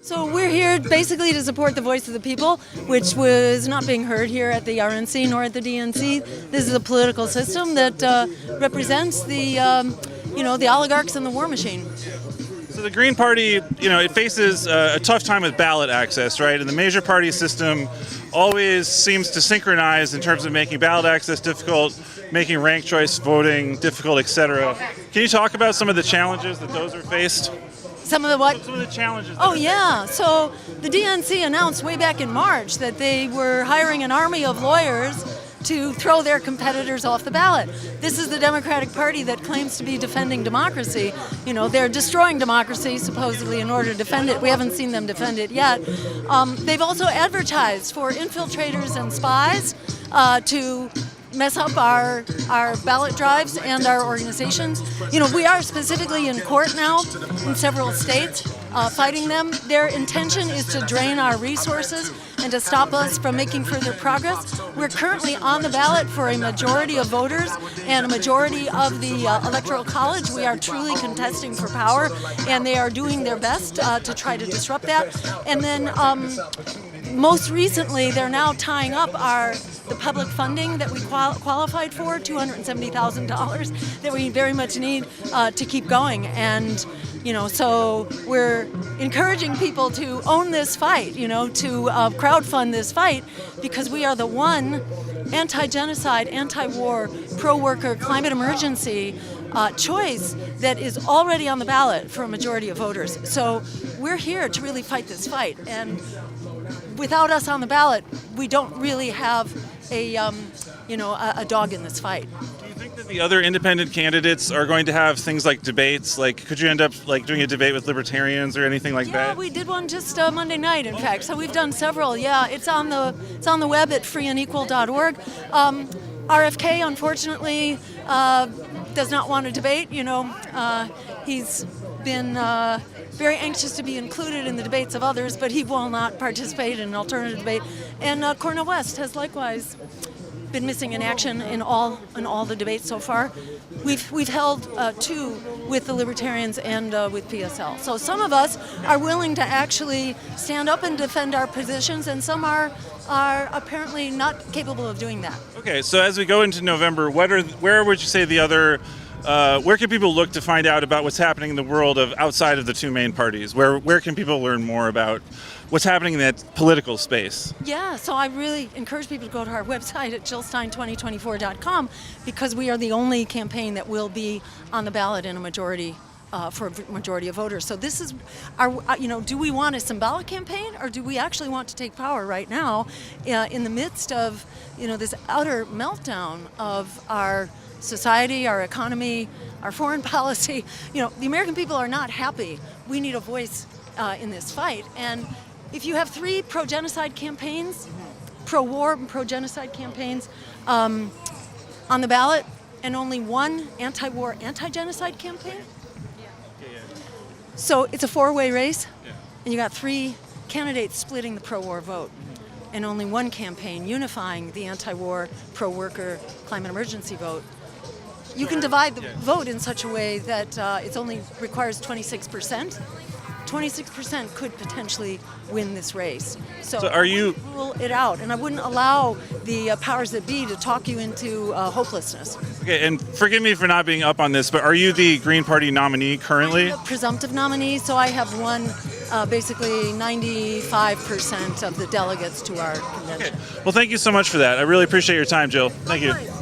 So we're here basically to support the voice of the people, which was not being heard here at the RNC nor at the DNC. This is a political system that represents the oligarchs and the war machine. So the Green Party, it faces a tough time with ballot access, right? And the major party system always seems to synchronize in terms of making ballot access difficult, making ranked choice voting difficult, etc. Can you talk about some of the challenges that those are faced? Some of the what? Some of the challenges. Oh, yeah. So the DNC announced way back in March that they were hiring an army of lawyers to throw their competitors off the ballot. This is the Democratic Party that claims to be defending democracy. They're destroying democracy, supposedly, in order to defend it. We haven't seen them defend it yet. They've also advertised for infiltrators and spies to mess up our ballot drives and our organizations. We are specifically in court now in several states fighting them. Their intention is to drain our resources and to stop us from making further progress. We're currently on the ballot for a majority of voters and a majority of the Electoral College. We are truly contesting for power, and they are doing their best to try to disrupt that. And then most recently, they're now tying up the public funding that we qualified for, $270,000, that we very much need to keep going. And so we're encouraging people to own this fight, to crowdfund this fight, because we are the one anti-genocide, anti-war, pro-worker, climate emergency choice that is already on the ballot for a majority of voters. So we're here to really fight this fight. And without us on the ballot, we don't really have a dog in this fight. Do you think that the other independent candidates are going to have things like debates? Like, could you end up doing a debate with libertarians or anything like that? Yeah, we did one just Monday night, in fact. So we've done several. Yeah, it's on the web at freeandequal.org. RFK, unfortunately, does not want to debate. He's been very anxious to be included in the debates of others, but he will not participate in an alternative debate. And Cornel West has likewise been missing in action in all the debates so far. We've held two with the Libertarians and with PSL. So some of us are willing to actually stand up and defend our positions, and some are apparently not capable of doing that. Okay, so as we go into November, where would you say the other where can people look to find out about what's happening in the world of outside of the two main parties? Where can people learn more about what's happening in that political space? Yeah, so I really encourage people to go to our website at jillstein2024.com, because we are the only campaign that will be on the ballot in a majority for a majority of voters. So this is do we want a symbolic campaign, or do we actually want to take power right now in the midst of this utter meltdown of our society, our economy, our foreign policy? The American people are not happy. We need a voice in this fight. And if you have three pro-genocide campaigns, pro-war and pro-genocide campaigns on the ballot, and only one anti-war, anti-genocide campaign, so it's a four-way race, and you got three candidates splitting the pro-war vote, and only one campaign unifying the anti-war, pro-worker, climate emergency vote. You can divide the vote in such a way that it only requires 26%. 26% could potentially win this race. So are you rule it out, and I wouldn't allow the powers that be to talk you into hopelessness. Okay, and forgive me for not being up on this, but are you the Green Party nominee currently? I'm a presumptive nominee, so I have won basically 95% of the delegates to our convention. Okay. Well, thank you so much for that. I really appreciate your time, Jill. Thank you.